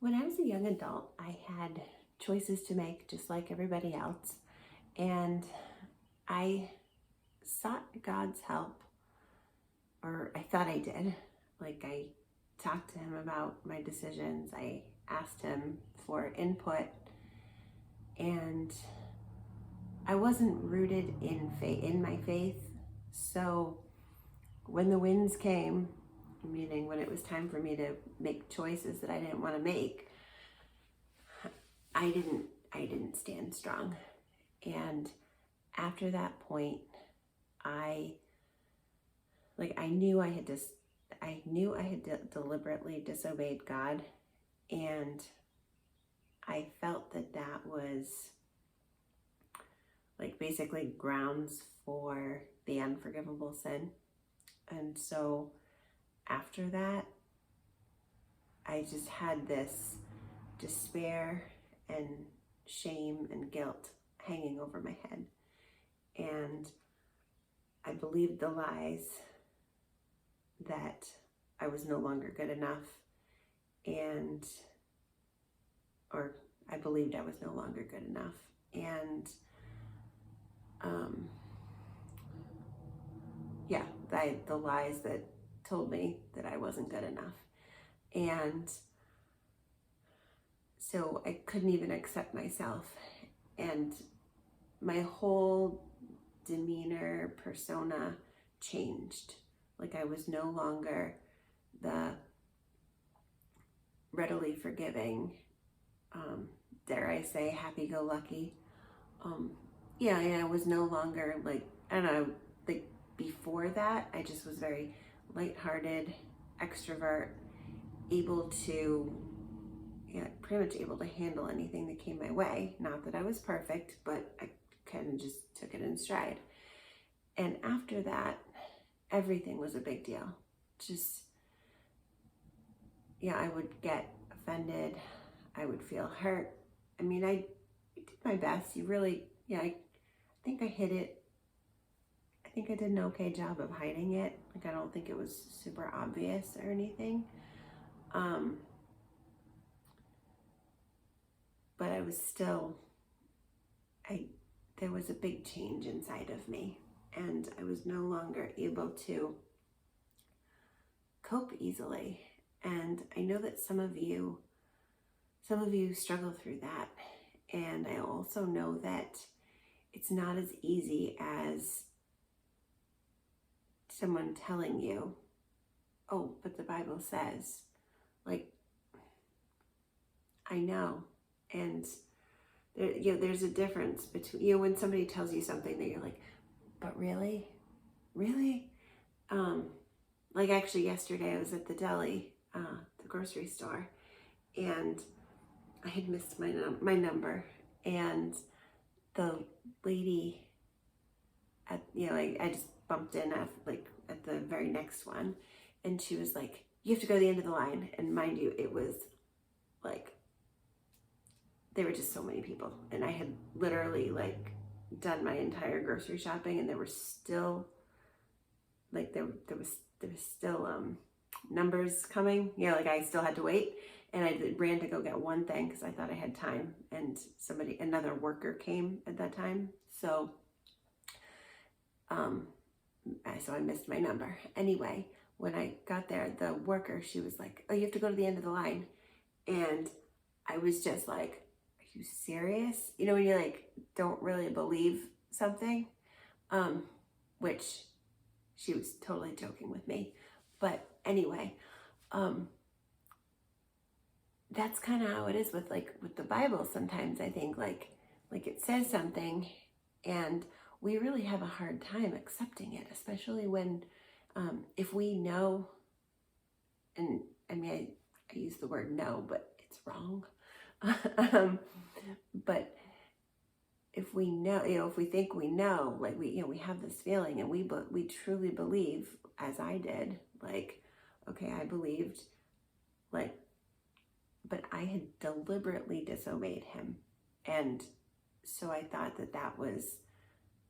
When I was a young adult, I had choices to make just like everybody else, and I sought God's help, or I thought I did. Like, I talked to Him about my decisions, I asked Him for input, and I wasn't rooted in faith, in my faith. So when the winds came, meaning when it was time for me to make choices that I didn't want to make, I didn't stand strong. And after that point, I knew I had deliberately disobeyed God, and I felt that was like basically grounds for the unforgivable sin. And so after that, I just had this despair and shame and guilt hanging over my head. And I believed the lies that I was no longer good enough, or I believed I was no longer good enough. And the lies that told me that I wasn't good enough. And so I couldn't even accept myself. And my whole demeanor, persona changed. Like, I was no longer the readily forgiving, dare I say, happy-go-lucky. I was no longer like, I don't know, like before that, I just was very lighthearted, extrovert, able to, pretty much able to handle anything that came my way. Not that I was perfect, but I kind of just took it in stride. And after that, everything was a big deal. Just, I would get offended. I would feel hurt. I mean, I did my best. I think I hid it. I think I did an okay job of hiding it. Like, I don't think it was super obvious or anything. But I was still, there was a big change inside of me, and I was no longer able to cope easily. And I know that some of you struggle through that. And I also know that it's not as easy as someone telling you, oh, but the Bible says. Like, I know. And there's a difference between, when somebody tells you something that you're like, but really? Like, actually yesterday I was at the deli, the grocery store, and I had missed my number, and the lady I just bumped in at the very next one, and she was like, you have to go to the end of the line. And mind you, it was like, there were just so many people, and I had literally done my entire grocery shopping, and there were still there was still numbers coming. I still had to wait, and I ran to go get one thing because I thought I had time, and another worker came at that time, so I missed my number. Anyway, when I got there, the worker, she was like, oh, you have to go to the end of the line. And I was just like, are you serious? When you don't really believe something, which she was totally joking with me. But anyway, that's kind of how it is with the Bible. Sometimes I think like it says something, and we really have a hard time accepting it, especially when, if we know, and I mean, I use the word know, but it's wrong. But if we know, if we think we know, we have this feeling, and we truly believe, as I did, okay, I believed, but I had deliberately disobeyed Him. And so I thought that was,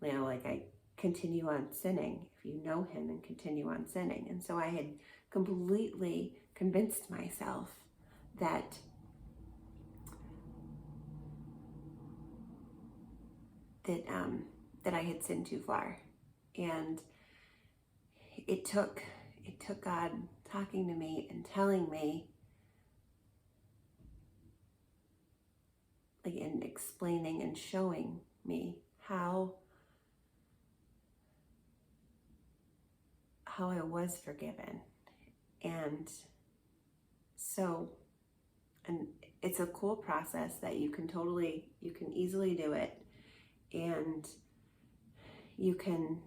I continue on sinning if you know Him, and continue on sinning. And so I had completely convinced myself that that I had sinned too far. And it took God talking to me and telling me, like, and explaining and showing me how I was forgiven. And so, and it's a cool process that you can easily do it, and you can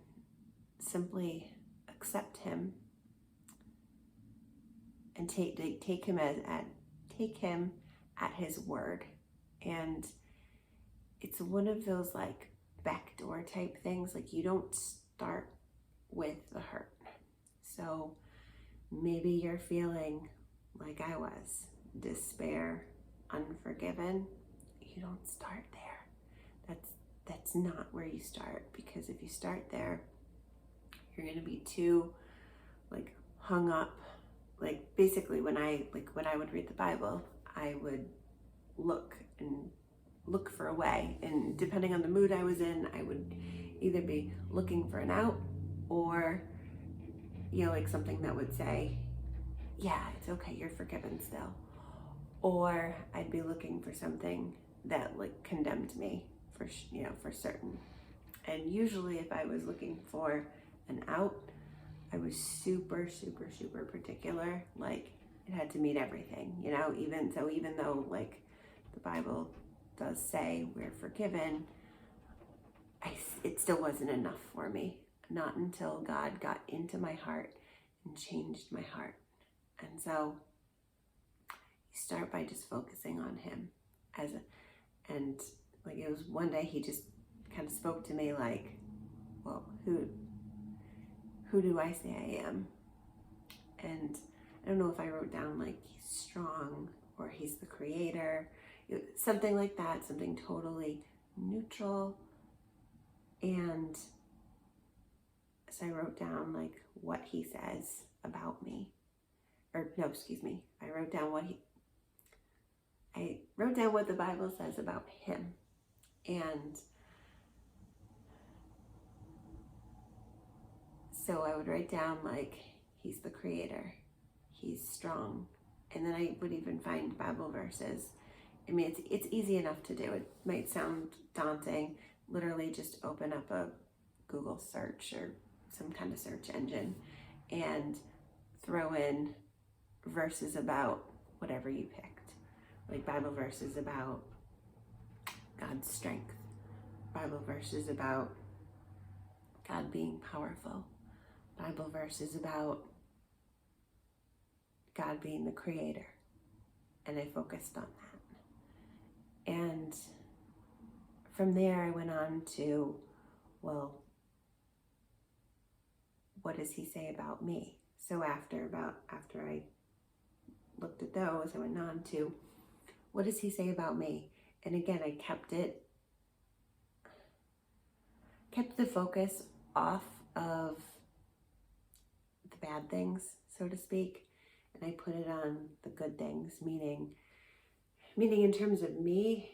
simply accept him and take him at his word. And it's one of those like backdoor type things. Like, you don't start with the hurt. So maybe you're feeling like I was, despair, unforgiven. You don't start there. That's not where you start, because if you start there, you're going to be too like hung up. Like, basically when I would read the Bible, I would look for a way, and depending on the mood I was in, I would either be looking for an out, or like something that would say, yeah, it's okay, you're forgiven still. Or I'd be looking for something that like condemned me for certain. And usually if I was looking for an out, I was super, super, super particular. Like, it had to meet everything, even though like the Bible does say we're forgiven, it still wasn't enough for me. Not until God got into my heart and changed my heart. And so you start by just focusing on him and like, it was one day he just kind of spoke to me like, well, who do I say I am? And I don't know if I wrote down like he's strong or he's the creator, something like that, something totally neutral. And so I wrote down like what he says about me, or no, excuse me. I wrote down what the Bible says about him. And so I would write down like, he's the creator, he's strong. And then I would even find Bible verses. I mean, it's easy enough to do. It might sound daunting. Literally just open up a Google search or some kind of search engine and throw in verses about whatever you picked. Like Bible verses about God's strength, Bible verses about God being powerful, Bible verses about God being the creator. And I focused on that. And from there I went on to, well, what does he say about me? So after I looked at those, I went on to, what does he say about me? And again, I kept the focus off of the bad things, so to speak, and I put it on the good things, meaning in terms of me.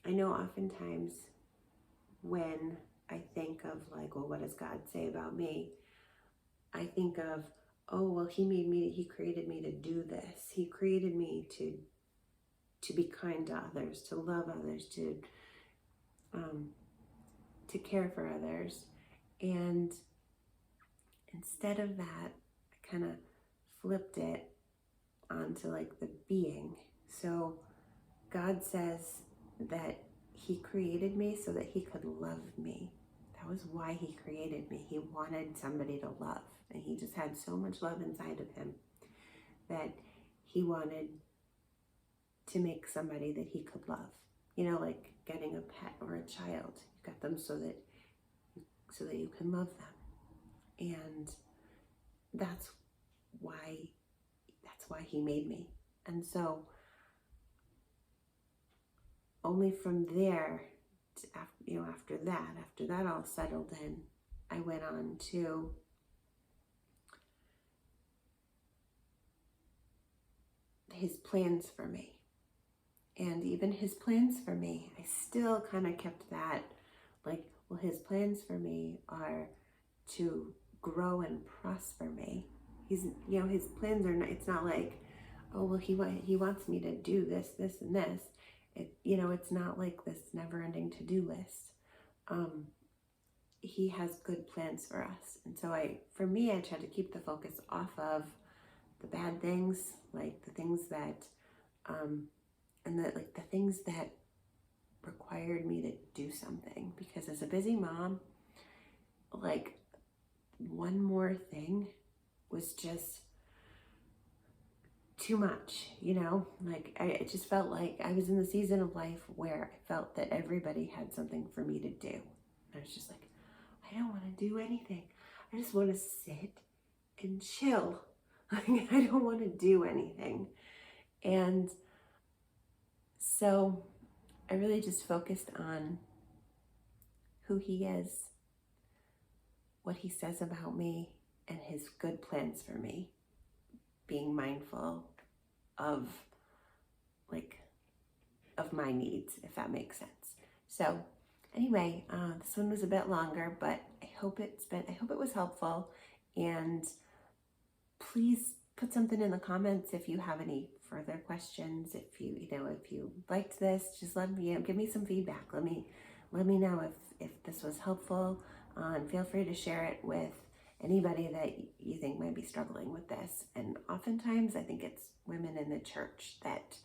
I know oftentimes when I think of like, well, what does God say about me? I think of, oh, well, he created me to do this. He created me to be kind to others, to love others, to care for others. And instead of that, I kind of flipped it onto like the being. So God says that he created me so that he could love me. That was why he created me. He wanted somebody to love. And he just had so much love inside of him that he wanted to make somebody that he could love. Like getting a pet or a child. You got them so that you can love them. And that's why he made me. And so only from there, after that all settled in, I went on to his plans for me. And even his plans for me, I still kind of kept that Like, well, his plans for me are to grow and prosper me. He's, his plans are not, it's not like, oh, well, he wants me to do this, this, and this. It's not like this never-ending to-do list. He has good plans for us. And so for me, I try to keep the focus off of the bad things, like the things that, the things that required me to do something. Because as a busy mom, like, one more thing was just too much, like it just felt like I was in the season of life where I felt that everybody had something for me to do. I was just like, I don't want to do anything. I just want to sit and chill. Like, I don't want to do anything. And so I really just focused on who he is, what he says about me, and his good plans for me. Being mindful of my needs, if that makes sense. So anyway, this one was a bit longer, but I hope it was helpful. And please put something in the comments if you have any further questions. If you liked this, just let me give me some feedback. Let me know if this was helpful. And feel free to share it with anybody that you think might be struggling with this. And oftentimes I think it's women in the church that,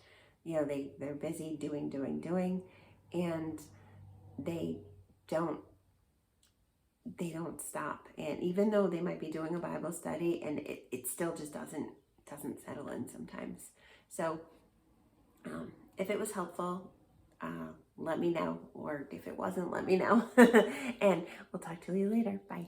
they're busy doing, and they don't stop. And even though they might be doing a Bible study, and it still just doesn't settle in sometimes. So if it was helpful, let me know, or if it wasn't, let me know. And we'll talk to you later. Bye.